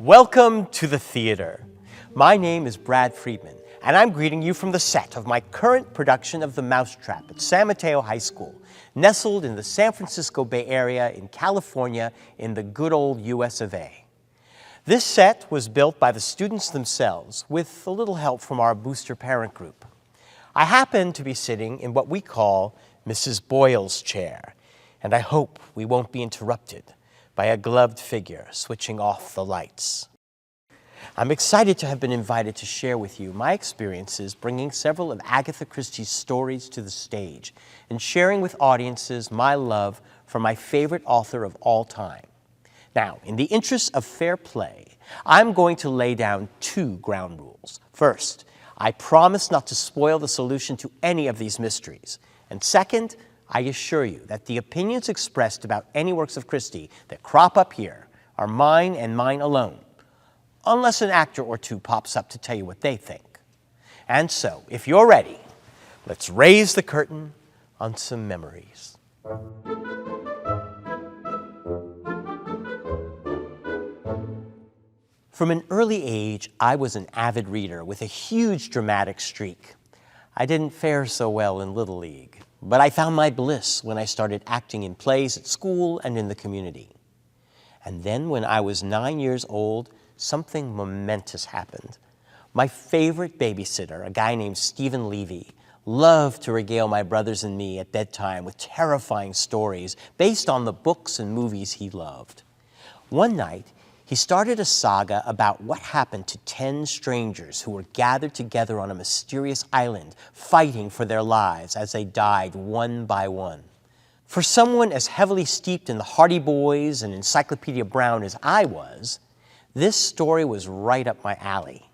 Welcome to the theater. My name is Brad Friedman, and I'm greeting you from the set of my current production of The Mousetrap at San Mateo High School, nestled in the San Francisco Bay Area in California in the good old US of A. This set was built by the students themselves with a little help from our booster parent group. I happen to be sitting in what we call Mrs. Boyle's chair, and I hope we won't be interrupted by a gloved figure switching off the lights. I'm excited to have been invited to share with you my experiences bringing several of Agatha Christie's stories to the stage and sharing with audiences my love for my favorite author of all time. Now, in the interest of fair play, I'm going to lay down two ground rules. First, I promise not to spoil the solution to any of these mysteries. And second, I assure you that the opinions expressed about any works of Christie that crop up here are mine and mine alone, unless an actor or two pops up to tell you what they think. And so, if you're ready, let's raise the curtain on some memories. From an early age, I was an avid reader with a huge dramatic streak. I didn't fare so well in Little League, but I found my bliss when I started acting in plays at school and in the community. And then when I was 9 years old, something momentous happened. My favorite babysitter, a guy named Stephen Levy, loved to regale my brothers and me at bedtime with terrifying stories based on the books and movies he loved. One night, he started a saga about what happened to 10 strangers who were gathered together on a mysterious island, fighting for their lives as they died one by one. For someone as heavily steeped in the Hardy Boys and Encyclopedia Brown as I was, this story was right up my alley.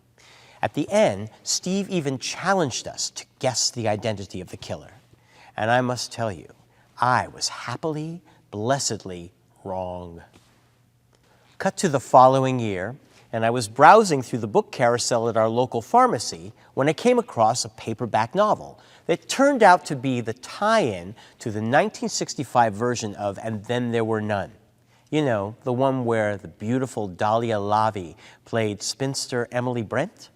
At the end, Steve even challenged us to guess the identity of the killer. And I must tell you, I was happily, blessedly wrong. Cut to the following year, and I was browsing through the book carousel at our local pharmacy when I came across a paperback novel that turned out to be the tie-in to the 1965 version of And Then There Were None. You know, the one where the beautiful Dahlia Lavi played spinster Emily Brent.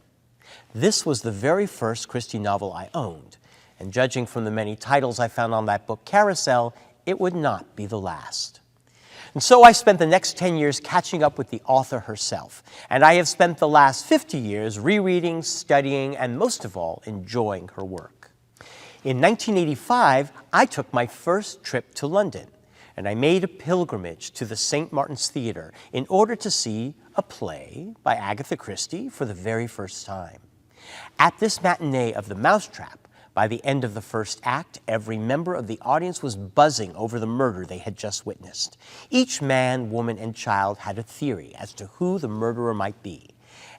This was the very first Christie novel I owned, and judging from the many titles I found on that book carousel, it would not be the last. And so I spent the next 10 years catching up with the author herself, and I have spent the last 50 years rereading, studying, and most of all, enjoying her work. In 1985, I took my first trip to London, and I made a pilgrimage to the St. Martin's Theatre in order to see a play by Agatha Christie for the very first time. At this matinee of The Mousetrap, by the end of the first act, every member of the audience was buzzing over the murder they had just witnessed. Each man, woman, and child had a theory as to who the murderer might be.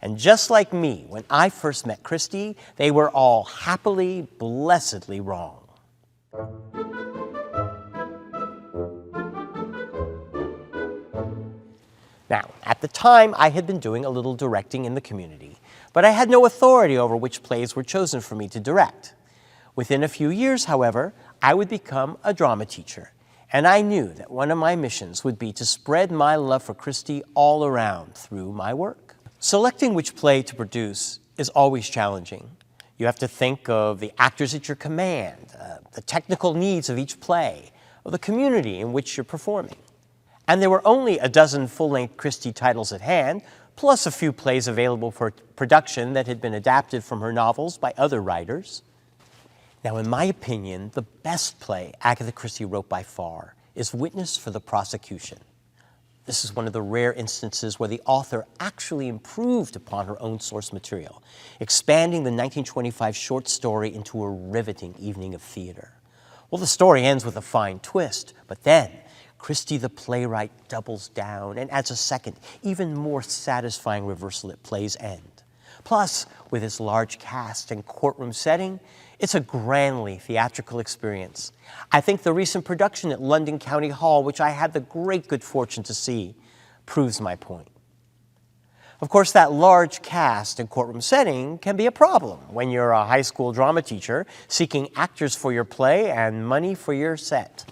And just like me, when I first met Christie, they were all happily, blessedly wrong. Now, at the time, I had been doing a little directing in the community, but I had no authority over which plays were chosen for me to direct. Within a few years, however, I would become a drama teacher, and I knew that one of my missions would be to spread my love for Christie all around through my work. Selecting which play to produce is always challenging. You have to think of the actors at your command, the technical needs of each play, of the community in which you're performing. And there were only a dozen full-length Christie titles at hand, plus a few plays available for production that had been adapted from her novels by other writers. Now, in my opinion, the best play Agatha Christie wrote by far is Witness for the Prosecution. This is one of the rare instances where the author actually improved upon her own source material, expanding the 1925 short story into a riveting evening of theater. Well, the story ends with a fine twist, but then Christie the playwright doubles down and adds a second, even more satisfying reversal at play's end. Plus, with its large cast and courtroom setting, it's a grandly theatrical experience. I think the recent production at London County Hall, which I had the great good fortune to see, proves my point. Of course, that large cast and courtroom setting can be a problem when you're a high school drama teacher seeking actors for your play and money for your set.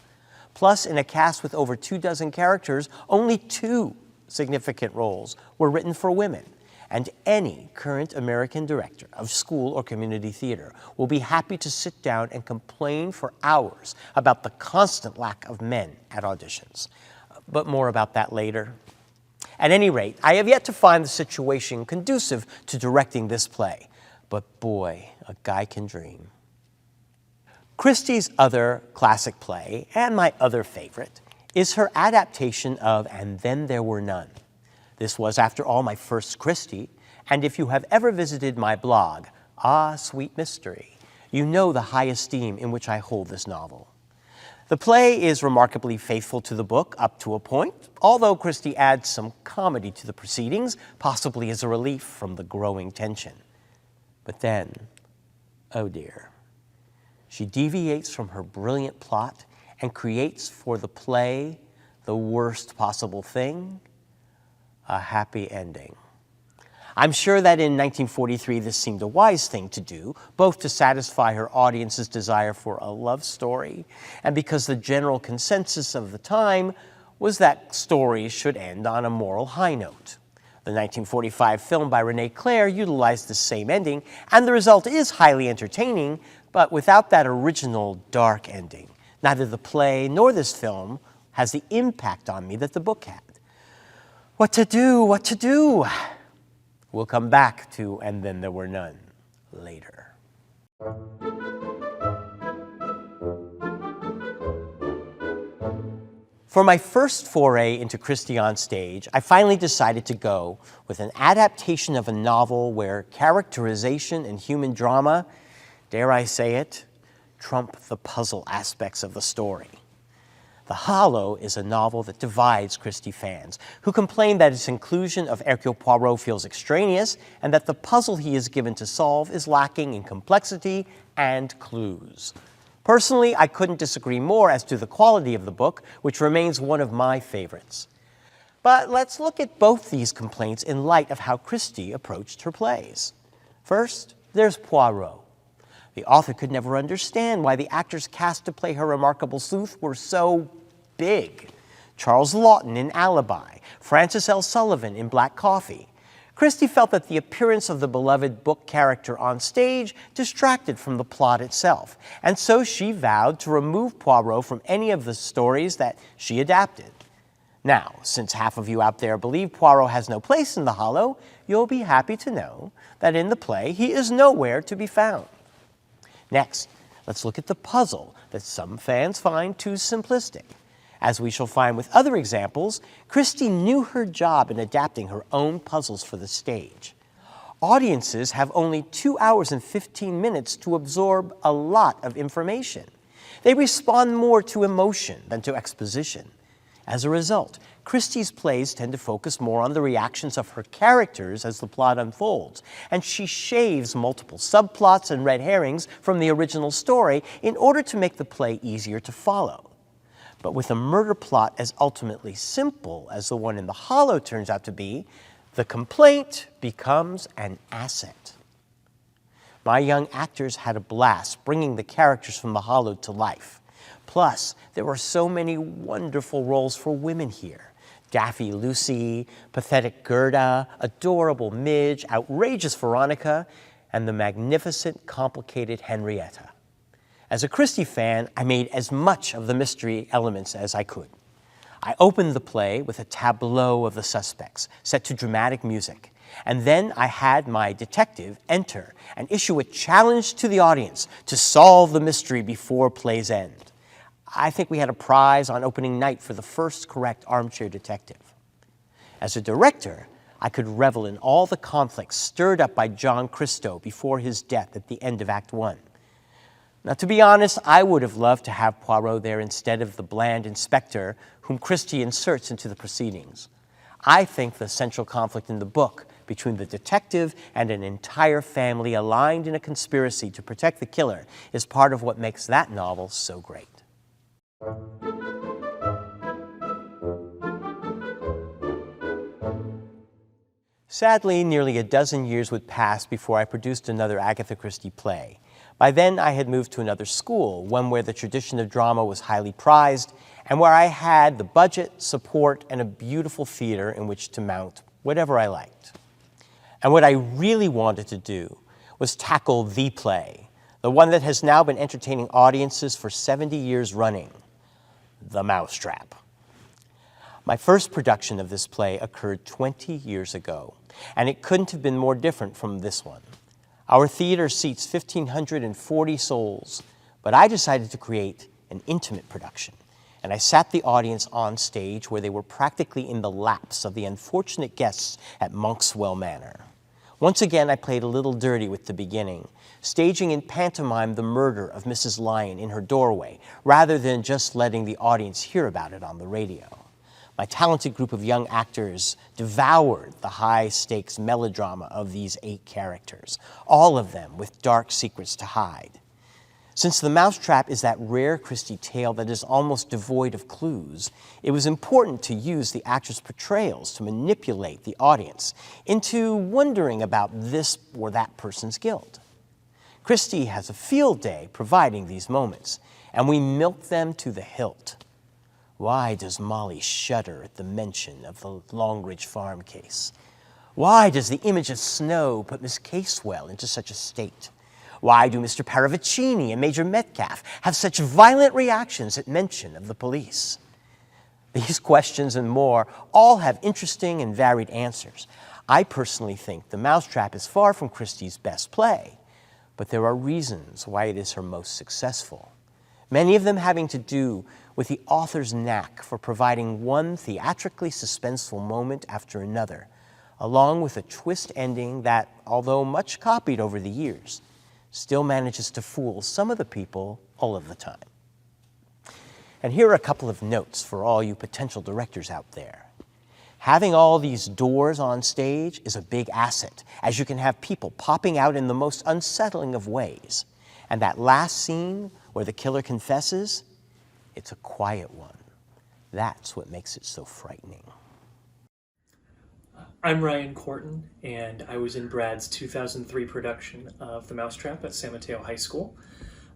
Plus, in a cast with over 24 characters, only 2 significant roles were written for women, and any current American director of school or community theater will be happy to sit down and complain for hours about the constant lack of men at auditions. But more about that later. At any rate, I have yet to find the situation conducive to directing this play, but boy, a guy can dream. Christie's other classic play, and my other favorite, is her adaptation of And Then There Were None. This was, after all, my first Christie, and if you have ever visited my blog, Ah, Sweet Mystery, you know the high esteem in which I hold this novel. The play is remarkably faithful to the book up to a point, although Christie adds some comedy to the proceedings, possibly as a relief from the growing tension. But then, oh dear, she deviates from her brilliant plot and creates for the play the worst possible thing, a happy ending. I'm sure that in 1943 this seemed a wise thing to do, both to satisfy her audience's desire for a love story, and because the general consensus of the time was that stories should end on a moral high note. The 1945 film by René Clair utilized the same ending, and the result is highly entertaining, but without that original dark ending. Neither the play nor this film has the impact on me that the book had. What to do? What to do? We'll come back to And Then There Were None later. For my first foray into Christie on stage, I finally decided to go with an adaptation of a novel where characterization and human drama, dare I say it, trump the puzzle aspects of the story. The Hollow is a novel that divides Christie fans, who complain that its inclusion of Hercule Poirot feels extraneous and that the puzzle he is given to solve is lacking in complexity and clues. Personally, I couldn't disagree more as to the quality of the book, which remains one of my favorites. But let's look at both these complaints in light of how Christie approached her plays. First, there's Poirot. The author could never understand why the actors cast to play her remarkable sleuth were so big. Charles Laughton in Alibi, Francis L. Sullivan in Black Coffee. Christie felt that the appearance of the beloved book character on stage distracted from the plot itself, and so she vowed to remove Poirot from any of the stories that she adapted. Now, since half of you out there believe Poirot has no place in The Hollow, you'll be happy to know that in the play he is nowhere to be found. Next, let's look at the puzzle that some fans find too simplistic. As we shall find with other examples, Christie knew her job in adapting her own puzzles for the stage. Audiences have only 2 hours and 15 minutes to absorb a lot of information. They respond more to emotion than to exposition. As a result, Christie's plays tend to focus more on the reactions of her characters as the plot unfolds, and she shaves multiple subplots and red herrings from the original story in order to make the play easier to follow. But with a murder plot as ultimately simple as the one in The Hollow turns out to be, the complaint becomes an asset. My young actors had a blast bringing the characters from The Hollow to life. Plus, there were so many wonderful roles for women here. Daffy Lucy, pathetic Gerda, adorable Midge, outrageous Veronica, and the magnificent, complicated Henrietta. As a Christie fan, I made as much of the mystery elements as I could. I opened the play with a tableau of the suspects, set to dramatic music, and then I had my detective enter and issue a challenge to the audience to solve the mystery before play's end. I think we had a prize on opening night for the first correct armchair detective. As a director, I could revel in all the conflicts stirred up by John Christo before his death at the end of Act 1. Now, to be honest, I would have loved to have Poirot there instead of the bland inspector whom Christie inserts into the proceedings. I think the central conflict in the book between the detective and an entire family aligned in a conspiracy to protect the killer is part of what makes that novel so great. Sadly, nearly a dozen years would pass before I produced another Agatha Christie play. By then, I had moved to another school, one where the tradition of drama was highly prized, and where I had the budget, support, and a beautiful theater in which to mount whatever I liked. And what I really wanted to do was tackle the play, the one that has now been entertaining audiences for 70 years running, The Mousetrap. My first production of this play occurred 20 years ago, and it couldn't have been more different from this one. Our theater seats 1,540 souls, but I decided to create an intimate production, and I sat the audience on stage where they were practically in the laps of the unfortunate guests at Monkswell Manor. Once again, I played a little dirty with the beginning, staging in pantomime the murder of Mrs. Lyon in her doorway, rather than just letting the audience hear about it on the radio. My talented group of young actors devoured the high-stakes melodrama of these 8 characters, all of them with dark secrets to hide. Since The Mousetrap is that rare Christie tale that is almost devoid of clues, it was important to use the actors' portrayals to manipulate the audience into wondering about this or that person's guilt. Christie has a field day providing these moments, and we milk them to the hilt. Why does Molly shudder at the mention of the Longridge Farm case? Why does the image of snow put Miss Casewell into such a state? Why do Mr. Paravicini and Major Metcalf have such violent reactions at mention of the police? These questions and more all have interesting and varied answers. I personally think The Mousetrap is far from Christie's best play, but there are reasons why it is her most successful. Many of them having to do with the author's knack for providing one theatrically suspenseful moment after another, along with a twist ending that, although much copied over the years, still manages to fool some of the people all of the time. And here are a couple of notes for all you potential directors out there. Having all these doors on stage is a big asset, as you can have people popping out in the most unsettling of ways. And that last scene where the killer confesses, it's a quiet one. That's what makes it so frightening. I'm Ryan Corton, and I was in Brad's 2003 production of The Mousetrap at San Mateo High School.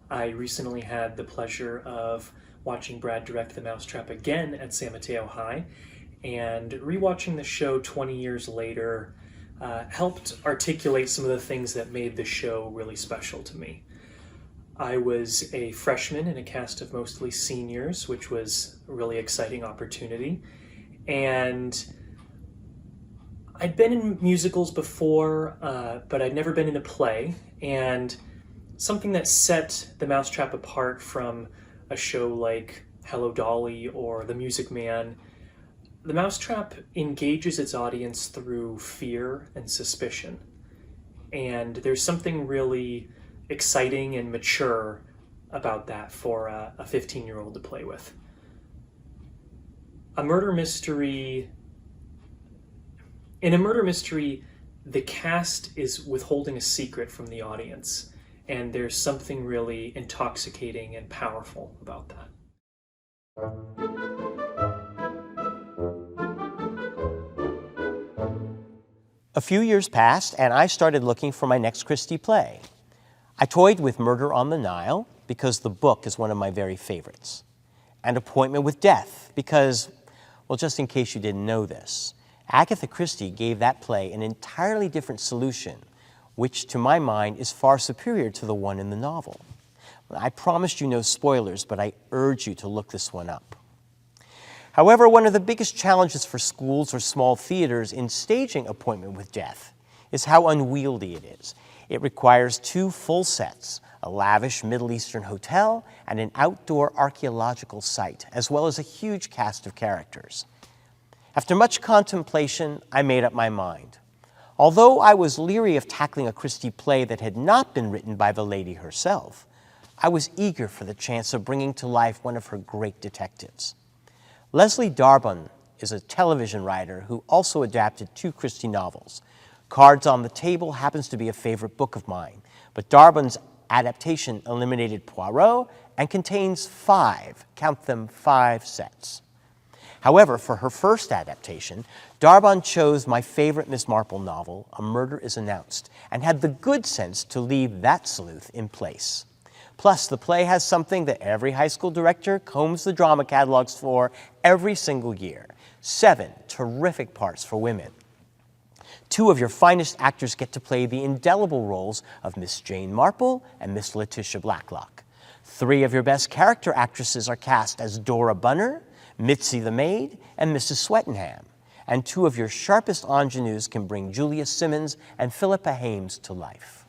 I recently had the pleasure of watching Brad direct The Mousetrap again at San Mateo High, and rewatching the show 20 years later helped articulate some of the things that made the show really special to me. I was a freshman in a cast of mostly seniors, which was a really exciting opportunity. And I'd been in musicals before, but I'd never been in a play. And something that set The Mousetrap apart from a show like Hello Dolly or The Music Man, The Mousetrap engages its audience through fear and suspicion. And there's something really exciting and mature about that for a 15-year-old to play with. In a murder mystery, the cast is withholding a secret from the audience, and there's something really intoxicating and powerful about that. A few years passed, and I started looking for my next Christie play. I toyed with Murder on the Nile because the book is one of my very favorites, and Appointment with Death because, well, just in case you didn't know this, Agatha Christie gave that play an entirely different solution, which to my mind is far superior to the one in the novel. I promised you no spoilers, but I urge you to look this one up. However, one of the biggest challenges for schools or small theaters in staging Appointment with Death is how unwieldy it is. It requires 2 full sets, a lavish Middle Eastern hotel and an outdoor archaeological site, as well as a huge cast of characters. After much contemplation, I made up my mind. Although I was leery of tackling a Christie play that had not been written by the lady herself, I was eager for the chance of bringing to life one of her great detectives. Leslie Darbon is a television writer who also adapted 2 Christie novels. Cards on the Table happens to be a favorite book of mine, but Darbon's adaptation eliminated Poirot and contains 5, count them 5 sets. However, for her first adaptation, Darbon chose my favorite Miss Marple novel, A Murder is Announced, and had the good sense to leave that sleuth in place. Plus, the play has something that every high school director combs the drama catalogs for every single year: 7 terrific parts for women. 2 of your finest actors get to play the indelible roles of Miss Jane Marple and Miss Letitia Blacklock. 3 of your best character actresses are cast as Dora Bunner, Mitzi the Maid, and Mrs. Swettenham. And 2 of your sharpest ingenues can bring Julia Simmons and Philippa Hames to life.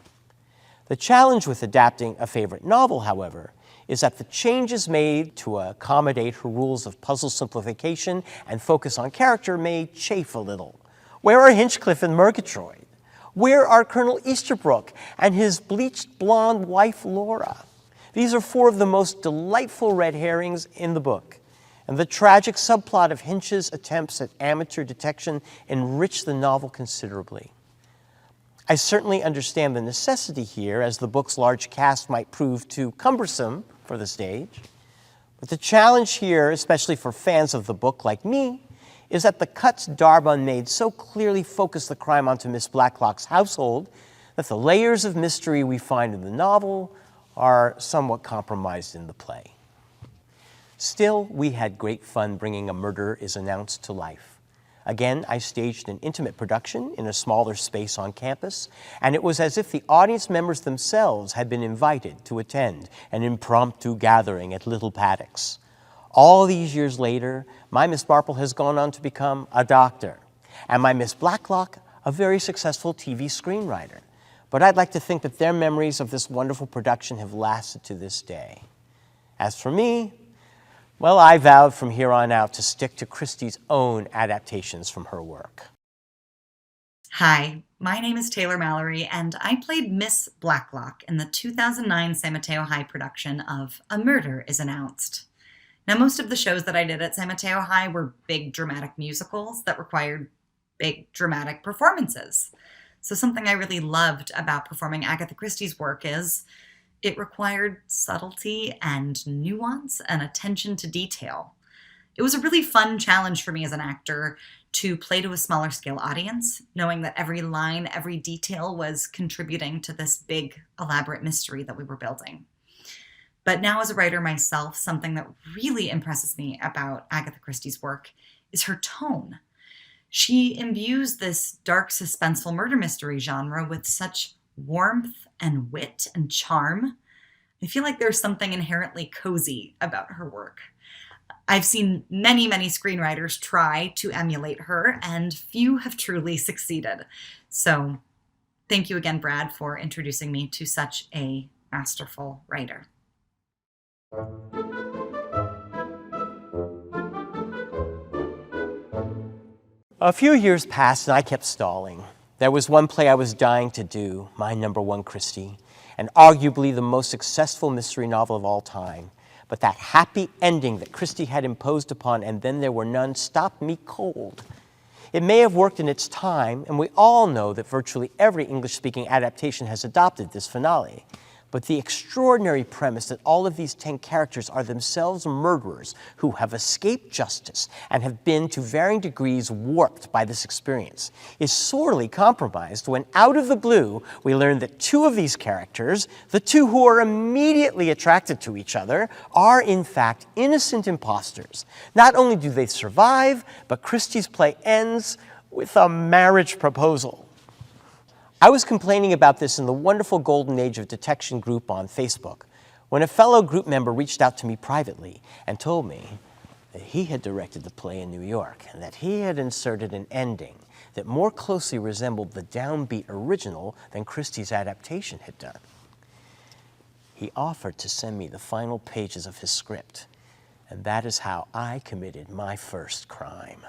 The challenge with adapting a favorite novel, however, is that the changes made to accommodate her rules of puzzle simplification and focus on character may chafe a little. Where are Hinchcliffe and Murgatroyd? Where are Colonel Easterbrook and his bleached blonde wife Laura? These are 4 of the most delightful red herrings in the book, and the tragic subplot of Hinch's attempts at amateur detection enrich the novel considerably. I certainly understand the necessity here, as the book's large cast might prove too cumbersome for the stage. But the challenge here, especially for fans of the book like me, is that the cuts Darbon made so clearly focus the crime onto Miss Blacklock's household that the layers of mystery we find in the novel are somewhat compromised in the play. Still, we had great fun bringing A Murder is Announced to life. Again, I staged an intimate production in a smaller space on campus, and it was as if the audience members themselves had been invited to attend an impromptu gathering at Little Paddocks. All these years later, my Miss Marple has gone on to become a doctor, and my Miss Blacklock a very successful TV screenwriter. But I'd like to think that their memories of this wonderful production have lasted to this day. As for me, well, I vowed from here on out to stick to Christie's own adaptations from her work. Hi, my name is Taylor Mallory, and I played Miss Blacklock in the 2009 San Mateo High production of A Murder is Announced. Now, most of the shows that I did at San Mateo High were big dramatic musicals that required big dramatic performances. So something I really loved about performing Agatha Christie's work is it required subtlety and nuance and attention to detail. It was a really fun challenge for me as an actor to play to a smaller scale audience, knowing that every line, every detail was contributing to this big, elaborate mystery that we were building. But now as a writer myself, something that really impresses me about Agatha Christie's work is her tone. She imbues this dark, suspenseful murder mystery genre with such warmth and wit and charm. I feel like there's something inherently cozy about her work. I've seen many, many screenwriters try to emulate her, and few have truly succeeded. So thank you again, Brad, for introducing me to such a masterful writer. A few years passed and I kept stalling. There was one play I was dying to do, my #1 Christie, and arguably the most successful mystery novel of all time. But that happy ending that Christie had imposed upon And Then There Were None stopped me cold. It may have worked in its time, and we all know that virtually every English-speaking adaptation has adopted this finale. But the extraordinary premise that all of these 10 characters are themselves murderers who have escaped justice and have been to varying degrees warped by this experience is sorely compromised when out of the blue we learn that 2 of these characters, the 2 who are immediately attracted to each other, are in fact innocent imposters. Not only do they survive, but Christie's play ends with a marriage proposal. I was complaining about this in the wonderful Golden Age of Detection group on Facebook when a fellow group member reached out to me privately and told me that he had directed the play in New York and that he had inserted an ending that more closely resembled the downbeat original than Christie's adaptation had done. He offered to send me the final pages of his script, and that is how I committed my first crime.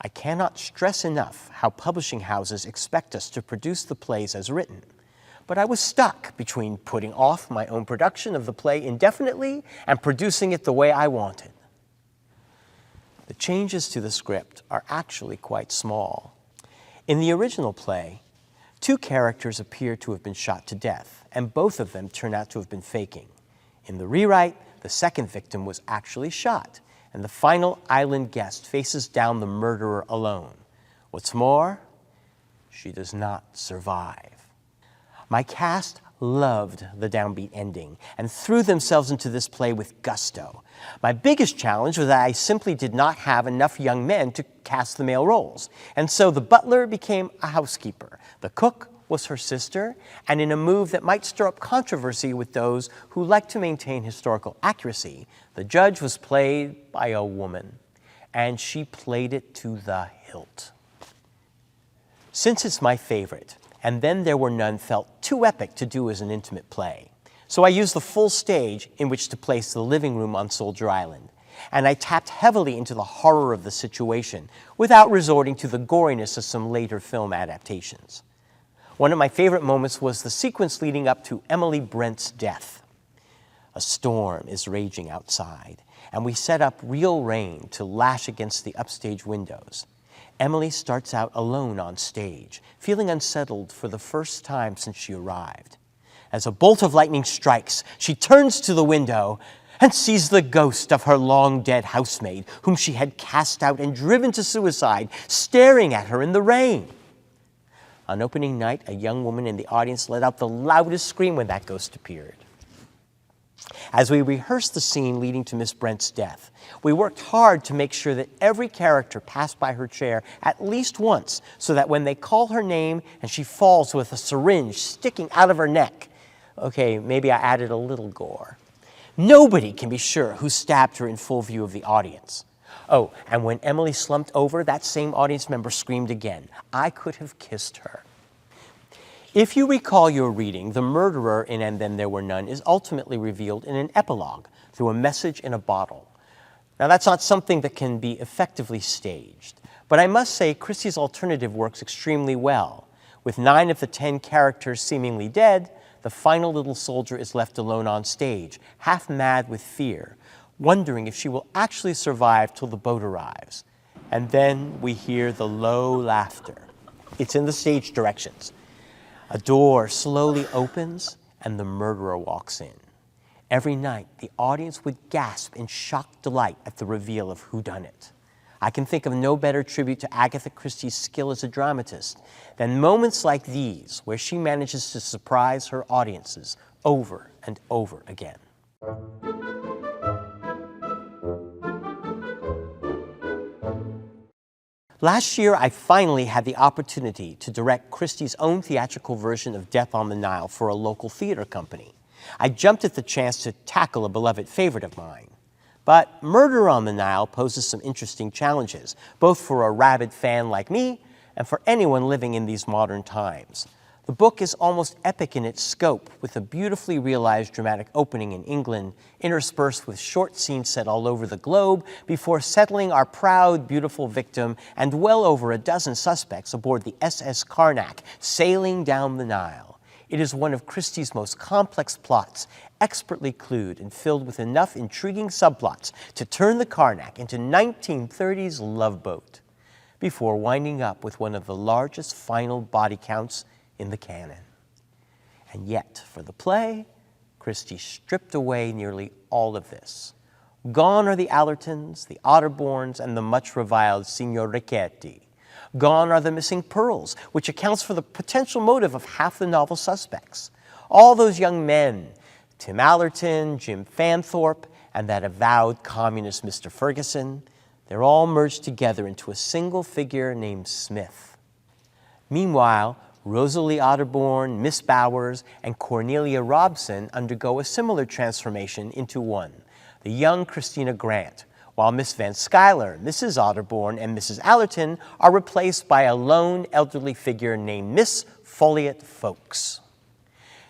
I cannot stress enough how publishing houses expect us to produce the plays as written, but I was stuck between putting off my own production of the play indefinitely and producing it the way I wanted. The changes to the script are actually quite small. In the original play, 2 characters appear to have been shot to death, and both of them turn out to have been faking. In the rewrite, the second victim was actually shot, and the final island guest faces down the murderer alone. What's more, she does not survive. My cast loved the downbeat ending and threw themselves into this play with gusto. My biggest challenge was that I simply did not have enough young men to cast the male roles, and so the butler became a housekeeper. The cook was her sister, and in a move that might stir up controversy with those who like to maintain historical accuracy, the judge was played by a woman, and she played it to the hilt. Since it's my favorite, And Then There Were None felt too epic to do as an intimate play, so I used the full stage in which to place the living room on Soldier Island, and I tapped heavily into the horror of the situation without resorting to the goriness of some later film adaptations. One of my favorite moments was the sequence leading up to Emily Brent's death. A storm is raging outside, and we set up real rain to lash against the upstage windows. Emily starts out alone on stage, feeling unsettled for the first time since she arrived. As a bolt of lightning strikes, she turns to the window and sees the ghost of her long-dead housemaid, whom she had cast out and driven to suicide, staring at her in the rain. On opening night, a young woman in the audience let out the loudest scream when that ghost appeared. As we rehearsed the scene leading to Miss Brent's death, we worked hard to make sure that every character passed by her chair at least once, so that when they call her name and she falls with a syringe sticking out of her neck, okay, maybe I added a little gore, nobody can be sure who stabbed her in full view of the audience. Oh, and when Emily slumped over, that same audience member screamed again. I could have kissed her. If you recall your reading, the murderer in And Then There Were None is ultimately revealed in an epilogue through a message in a bottle. Now, that's not something that can be effectively staged, but I must say Christie's alternative works extremely well. With 9 of the 10 characters seemingly dead, the final little soldier is left alone on stage, half mad with fear, wondering if she will actually survive till the boat arrives. And then we hear the low laughter. It's in the stage directions. A door slowly opens and the murderer walks in. Every night, the audience would gasp in shocked delight at the reveal of whodunit. I can think of no better tribute to Agatha Christie's skill as a dramatist than moments like these, where she manages to surprise her audiences over and over again. Last year, I finally had the opportunity to direct Christie's own theatrical version of Death on the Nile for a local theater company. I jumped at the chance to tackle a beloved favorite of mine. But Murder on the Nile poses some interesting challenges, both for a rabid fan like me and for anyone living in these modern times. The book is almost epic in its scope, with a beautifully realized dramatic opening in England, interspersed with short scenes set all over the globe, before settling our proud, beautiful victim and well over a dozen suspects aboard the SS Karnak, sailing down the Nile. It is one of Christie's most complex plots, expertly clued and filled with enough intriguing subplots to turn the Karnak into 1930s Love Boat, before winding up with one of the largest final body counts in the canon. And yet, for the play, Christie stripped away nearly all of this. Gone are the Allertons, the Otterborns, and the much-reviled Signor Ricchetti. Gone are the missing pearls, which accounts for the potential motive of half the novel suspects. All those young men, Tim Allerton, Jim Fanthorpe, and that avowed communist Mr. Ferguson, they're all merged together into a single figure named Smith. Meanwhile, Rosalie Otterborn, Miss Bowers, and Cornelia Robson undergo a similar transformation into one, the young Christina Grant, while Miss Van Schuyler, Mrs. Otterborn, and Mrs. Allerton are replaced by a lone elderly figure named Miss Folliot Folkes.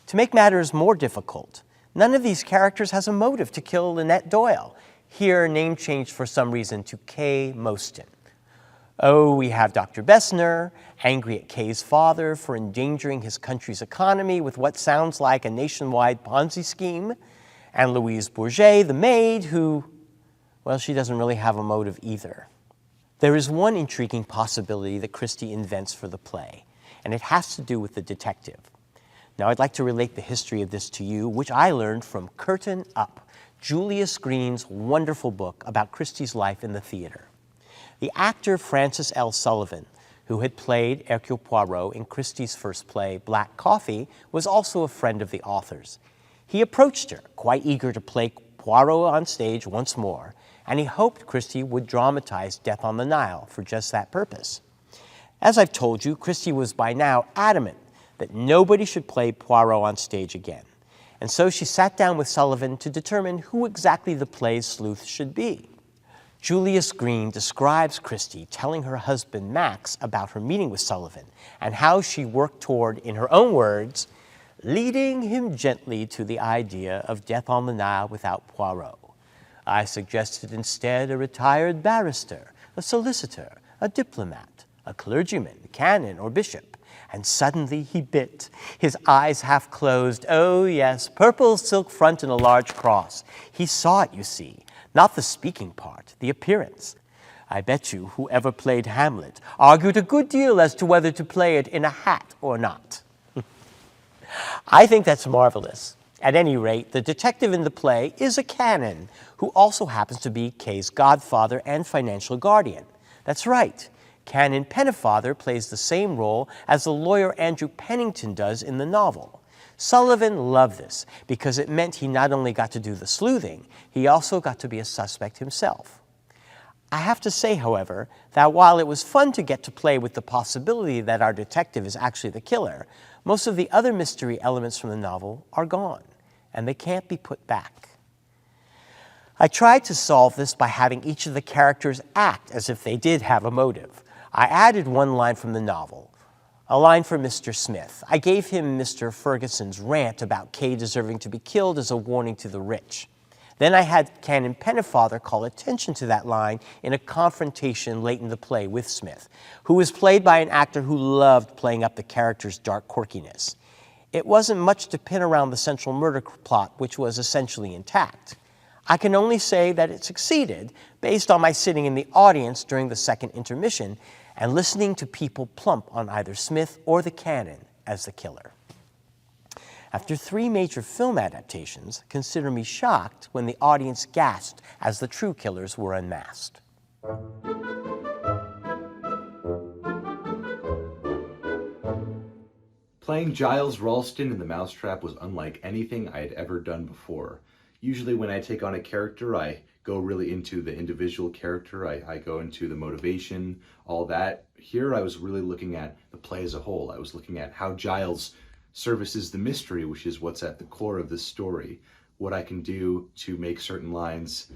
To make matters more difficult, none of these characters has a motive to kill Lynette Doyle, here name changed for some reason to Kay Mostyn. Oh, we have Dr. Bessner, angry at Kay's father for endangering his country's economy with what sounds like a nationwide Ponzi scheme, and Louise Bourget, the maid, who, well, she doesn't really have a motive either. There is one intriguing possibility that Christie invents for the play, and it has to do with the detective. Now, I'd like to relate the history of this to you, which I learned from Curtain Up, Julius Green's wonderful book about Christie's life in the theater. The actor Francis L. Sullivan, who had played Hercule Poirot in Christie's first play, Black Coffee, was also a friend of the author's. He approached her, quite eager to play Poirot on stage once more, and he hoped Christie would dramatize Death on the Nile for just that purpose. As I've told you, Christie was by now adamant that nobody should play Poirot on stage again, and so she sat down with Sullivan to determine who exactly the play's sleuth should be. Julius Green describes Christie telling her husband Max about her meeting with Sullivan and how she worked toward, in her own words, leading him gently to the idea of Death on the Nile without Poirot. I suggested instead a retired barrister, a solicitor, a diplomat, a clergyman, canon, or bishop. And suddenly he bit, his eyes half closed. Oh yes, purple silk front and a large cross. He saw it, you see. Not the speaking part, the appearance. I bet you whoever played Hamlet argued a good deal as to whether to play it in a hat or not. I think that's marvelous. At any rate, the detective in the play is a canon who also happens to be Kay's godfather and financial guardian. That's right. Canon Pennefather plays the same role as the lawyer Andrew Pennington does in the novel. Sullivan loved this because it meant he not only got to do the sleuthing, he also got to be a suspect himself. I have to say, however, that while it was fun to get to play with the possibility that our detective is actually the killer, most of the other mystery elements from the novel are gone, and they can't be put back. I tried to solve this by having each of the characters act as if they did have a motive. I added one line from the novel, a line for Mr. Smith. I gave him Mr. Ferguson's rant about Kay deserving to be killed as a warning to the rich. Then I had Canon Pennefather call attention to that line in a confrontation late in the play with Smith, who was played by an actor who loved playing up the character's dark quirkiness. It wasn't much to pin around the central murder plot, which was essentially intact. I can only say that it succeeded based on my sitting in the audience during the second intermission and listening to people plump on either Smith or the canon as the killer. After 3 major film adaptations, consider me shocked when the audience gasped as the true killers were unmasked. Playing Giles Ralston in The Mousetrap was unlike anything I had ever done before. Usually when I take on a character, I go really into the individual character. I go into the motivation, all that. Here I was really looking at the play as a whole. I was looking at how Giles services the mystery, which is what's at the core of this story. What I can do to make certain lines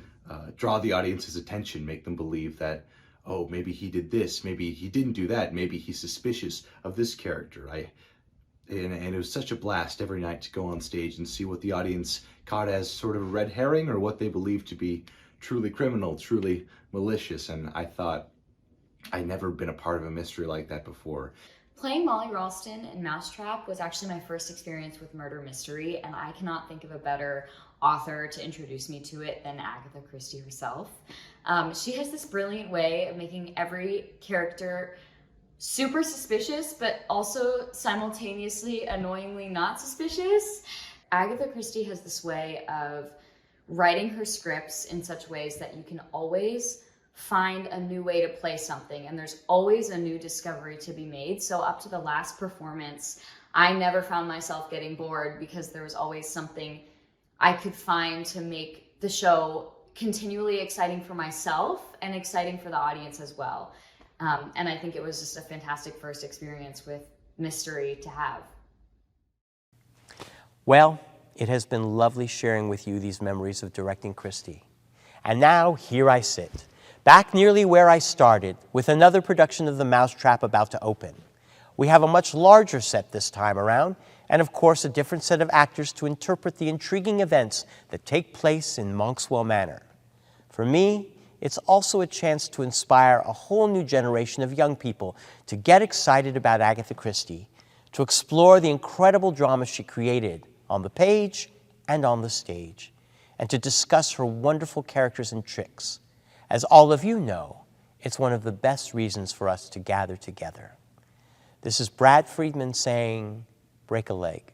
draw the audience's attention, make them believe that, oh, maybe he did this, maybe he didn't do that, maybe he's suspicious of this character. And it was such a blast every night to go on stage and see what the audience caught as sort of a red herring or what they believed to be truly criminal, truly malicious. And I thought I'd never been a part of a mystery like that before. Playing Molly Ralston in Mousetrap was actually my first experience with murder mystery, and I cannot think of a better author to introduce me to it than Agatha Christie herself. She has this brilliant way of making every character super suspicious, but also simultaneously annoyingly not suspicious. Agatha Christie has this way of writing her scripts in such ways that you can always find a new way to play something, and there's always a new discovery to be made. So up to the last performance, I never found myself getting bored because there was always something I could find to make the show continually exciting for myself and exciting for the audience as well. And I think it was just a fantastic first experience with mystery to have. Well, it has been lovely sharing with you these memories of directing Christie. And now, here I sit, back nearly where I started, with another production of The Mousetrap about to open. We have a much larger set this time around, and of course a different set of actors to interpret the intriguing events that take place in Monkswell Manor. For me, it's also a chance to inspire a whole new generation of young people to get excited about Agatha Christie, to explore the incredible drama she created on the page and on the stage, and to discuss her wonderful characters and tricks. As all of you know, it's one of the best reasons for us to gather together. This is Brad Friedman saying, break a leg.